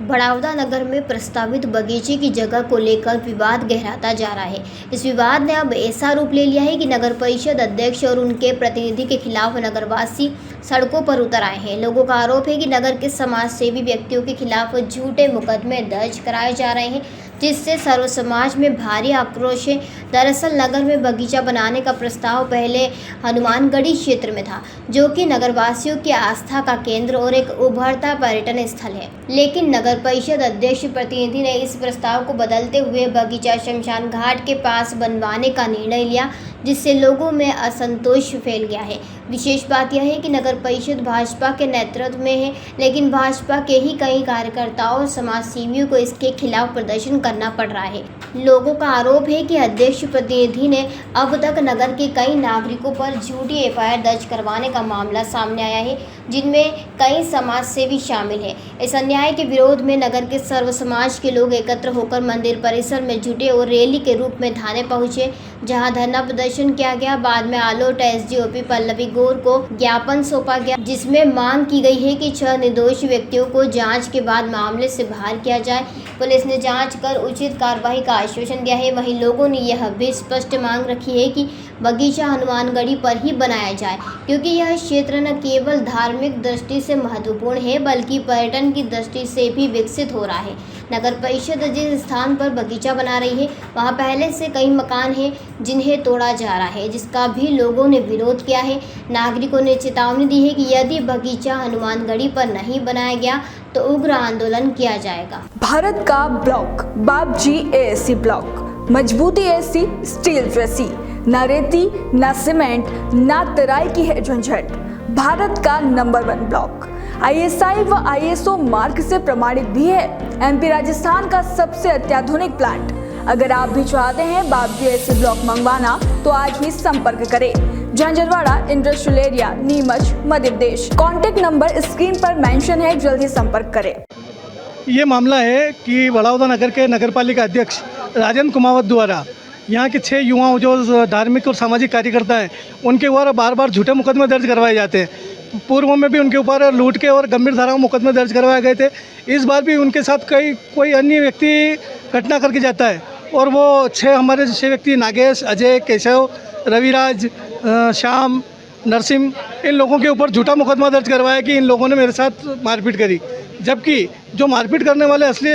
बड़ौदा नगर में प्रस्तावित बगीचे की जगह को लेकर विवाद गहराता जा रहा है। इस विवाद ने अब ऐसा रूप ले लिया है कि नगर परिषद अध्यक्ष और उनके प्रतिनिधि के खिलाफ नगरवासी सड़कों पर उतर आए हैं। लोगों का आरोप है कि नगर के समाज सेवी व्यक्तियों के खिलाफ झूठे मुकदमे दर्ज कराए जा रहे हैं, जिससे सर्व समाज में भारी आक्रोश है। दरअसल नगर में बगीचा बनाने का प्रस्ताव पहले हनुमानगढ़ी क्षेत्र में था, जो कि नगरवासियों की आस्था का केंद्र और एक उभरता पर्यटन स्थल है। लेकिन नगर परिषद अध्यक्ष प्रतिनिधि ने इस प्रस्ताव को बदलते हुए बगीचा शमशान घाट के पास बनवाने का निर्णय लिया, जिससे लोगों में असंतोष फैल गया है। विशेष बात यह है कि नगर परिषद भाजपा के नेतृत्व में है, लेकिन भाजपा के ही कई कार्यकर्ताओं और समाज सेवियों को इसके खिलाफ प्रदर्शन करना पड़ रहा है। लोगों का आरोप है कि अध्यक्ष प्रतिनिधि ने अब तक नगर के कई नागरिकों पर झूठी एफआईआर दर्ज करवाने का मामला सामने आया है, जिनमें कई समाज सेवी शामिल हैं। इस अन्याय के विरोध में नगर के सर्व समाज के लोग एकत्र होकर मंदिर परिसर में जुटे और रैली के रूप में थाने पहुंचे, जहां धरना प्रदर्शन किया गया। बाद में आलोट एसडीओपी पल्लवी गौर को ज्ञापन सौंपा गया, जिसमें मांग की गई है कि 6 निर्दोष व्यक्तियों को जांच के बाद मामले से बाहर किया जाए। पुलिस ने जांच कर उचित कार्रवाई का आश्वासन दिया है। वहीं लोगों ने यह भी स्पष्ट मांग रखी है कि बगीचा हनुमानगढ़ी पर ही बनाया जाए, क्योंकि यह क्षेत्र न केवल धार्मिक दृष्टि से महत्वपूर्ण है, बल्कि पर्यटन की दृष्टि से भी विकसित हो रहा है। नगर परिषद जिस स्थान पर बगीचा बना रही है, वहां पहले से कई मकान हैं जिन्हें तोड़ा जा रहा है, जिसका भी लोगों ने विरोध किया है। नागरिकों ने चेतावनी दी है कि यदि बगीचा हनुमानगढ़ी पर नहीं बनाया गया तो उग्र आंदोलन किया जाएगा। भारत का ब्लॉक बाबजी एएससी ब्लॉक, मजबूती एसी स्टील जैसी, न रेती न सीमेंट न तराई की है झंझट। भारत का नंबर 1 ब्लॉक आईएसआई व आईएसओ मार्क से प्रमाणित भी है। एमपी राजस्थान का सबसे अत्याधुनिक प्लांट। अगर आप भी चाहते हैं बाबजी एएससी ब्लॉक मंगवाना तो आज ही संपर्क करें। Jhanjharwada industrial area, Neemuch, Madhya Pradesh. Contact number screen पर मेंशन है, जल्दी संपर्क करें। ये मामला है कि बड़ौदा नगर के नगरपालिका अध्यक्ष राजेंद्र कुमावत द्वारा यहाँ के 6 युवाओं जो धार्मिक और सामाजिक कार्यकर्ता हैं, उनके ऊपर बार बार झूठे मुकदमे दर्ज करवाए जाते हैं। पूर्व में भी उनके ऊपर लूट के और गंभीर धाराओं मुकदमे दर्ज करवाए गए थे। इस बार भी उनके साथ कोई अन्य व्यक्ति घटना करके जाता है और वो 6 व्यक्ति नागेश, अजय, केशव, रविराज, श्याम, नरसिंह, इन लोगों के ऊपर झूठा मुकदमा दर्ज करवाया कि इन लोगों ने मेरे साथ मारपीट करी। जबकि जो मारपीट करने वाले असली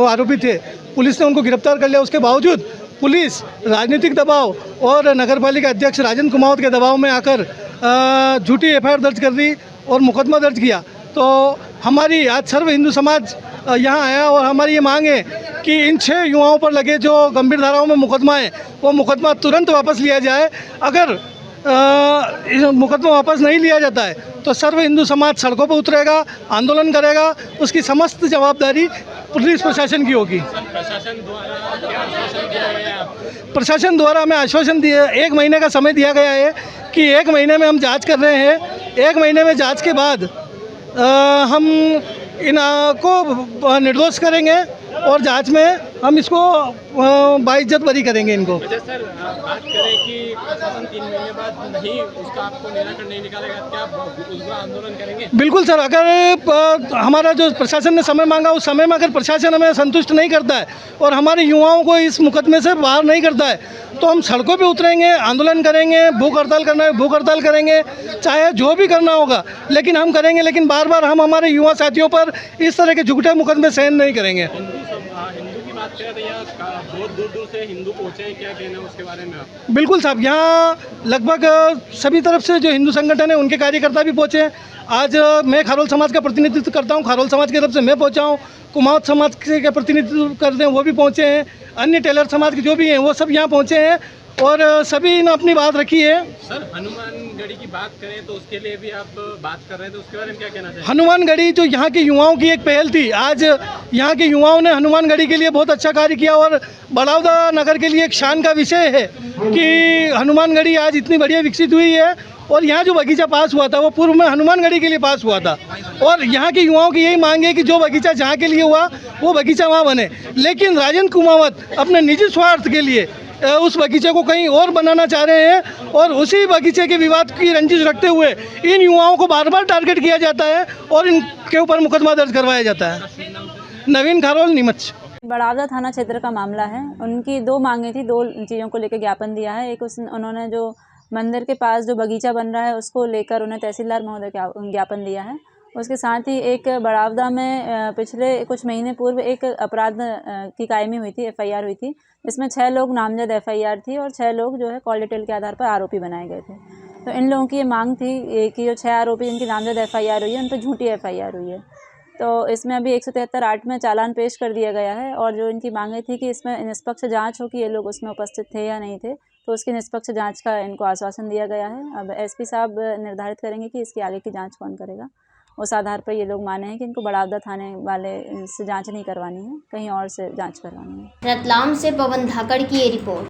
आरोपी थे, पुलिस ने उनको गिरफ्तार कर लिया। उसके बावजूद पुलिस राजनीतिक दबाव और नगरपालिका अध्यक्ष राजेंद्र कुमावत के दबाव में आकर झूठी एफआईआर दर्ज कर दी और मुकदमा दर्ज किया। तो हमारी आज सर्व हिंदू समाज यहाँ आया और हमारी ये मांग है कि इन 6 युवाओं पर लगे जो गंभीर धाराओं में मुकदमा है, वो मुकदमा तुरंत वापस लिया जाए। अगर मुकदमा वापस नहीं लिया जाता है तो सर्व हिंदू समाज सड़कों पर उतरेगा, आंदोलन करेगा। उसकी समस्त जवाबदारी पुलिस प्रशासन की होगी। प्रशासन द्वारा हमें आश्वासन दिया, 1 महीने का समय दिया गया है कि 1 महीने में हम जांच कर रहे हैं। 1 महीने में जांच के बाद हम इनको निर्दोष करेंगे और जांच में हम इसको बाइज्जत बरी करेंगे इनको। अच्छा सर, बात करें कि प्रशासन 3 महीने बाद नहीं उसका आपको निराकरण नहीं निकालेगा, क्या आप उसका आंदोलन करेंगे? बिल्कुल सर, अगर हमारा जो प्रशासन ने समय मांगा उस समय में अगर प्रशासन हमें संतुष्ट नहीं करता है और हमारे युवाओं को इस मुकदमे से बाहर नहीं करता है तो हम सड़कों पे उतरेंगे, आंदोलन करेंगे, भूख हड़ताल करना है भूख हड़ताल करेंगे, चाहे जो भी करना होगा, लेकिन हम करेंगे। लेकिन बार बार हम हमारे युवा साथियों पर इस तरह के झूठे मुकदमे सहन नहीं करेंगे। हिंदू की बात करें तो यहाँ बहुत दूर दूर से हिंदू पहुँचे हैं, क्या कहना है उसके बारे में आप? बिल्कुल साहब, यहाँ लगभग सभी तरफ से जो हिंदू संगठन है उनके कार्यकर्ता भी पहुँचे हैं। आज मैं खारोल समाज का प्रतिनिधित्व करता हूँ, खारोल समाज की तरफ से मैं पहुँचा हूँ। कुमावत समाज के प्रतिनिधित्व करते हैं वो भी पहुँचे हैं। अन्य टेलर समाज के जो भी हैं वो सब यहाँ पहुँचे हैं और सभी ने अपनी बात रखी है। सर, हनुमानगढ़ी की बात करें तो उसके लिए भी आप बात कर रहे हैं, तो उसके बारे में क्या कहना चाहिए? हनुमानगढ़ी जो यहाँ के युवाओं की एक पहल थी, आज यहाँ के युवाओं ने हनुमानगढ़ी के लिए बहुत अच्छा कार्य किया और बड़ौदा नगर के लिए एक शान का विषय है कि हनुमानगढ़ी आज इतनी बढ़िया विकसित हुई है। और यहाँ जो बगीचा पास हुआ था वो पूर्व में हनुमानगढ़ी के लिए पास हुआ था और यहाँ के युवाओं की यही मांग है कि जो बगीचा जहाँ के लिए हुआ वो बगीचा वहाँ बने। लेकिन राजेंद्र कुमावत अपने निजी स्वार्थ के लिए उस बगीचे को कहीं और बनाना चाह रहे हैं और उसी बगीचे के विवाद की रंजिश रखते हुए इन युवाओं को बार बार टारगेट किया जाता है और इनके ऊपर मुकदमा दर्ज करवाया जाता है। नवीन खारोल नीमच। बड़ावदा थाना क्षेत्र का मामला है। उनकी दो मांगें थी, दो चीज़ों को लेकर ज्ञापन दिया है। एक उन्होंने जो मंदिर के पास जो बगीचा बन रहा है उसको लेकर उन्हें तहसीलदार महोदय को ज्ञापन दिया है। उसके साथ ही एक बड़ावदा में पिछले कुछ महीने पूर्व एक अपराध की कायमी हुई थी, FIR हुई थी। इसमें 6 लोग नामजद FIR थी और 6 लोग जो है कॉल डिटेल के आधार पर आरोपी बनाए गए थे। तो इन लोगों की ये मांग थी कि जो 6 आरोपी जिनकी नामजद FIR हुई है उन पर झूठी FIR हुई है। तो इसमें अभी 173(8) में चालान पेश कर दिया गया है और जो इनकी मांगे थी कि इसमें निष्पक्ष जांच हो कि ये लोग उसमें उपस्थित थे या नहीं थे, तो उसकी निष्पक्ष जांच का इनको आश्वासन दिया गया है। अब SP साहब निर्धारित करेंगे कि इसकी आगे की जांच कौन करेगा। उस आधार पर ये लोग माने हैं कि इनको बड़ावदा थाने वाले से जांच नहीं करवानी है, कहीं और से जांच करवानी है। रतलाम से पवन धाकड़ की ये रिपोर्ट।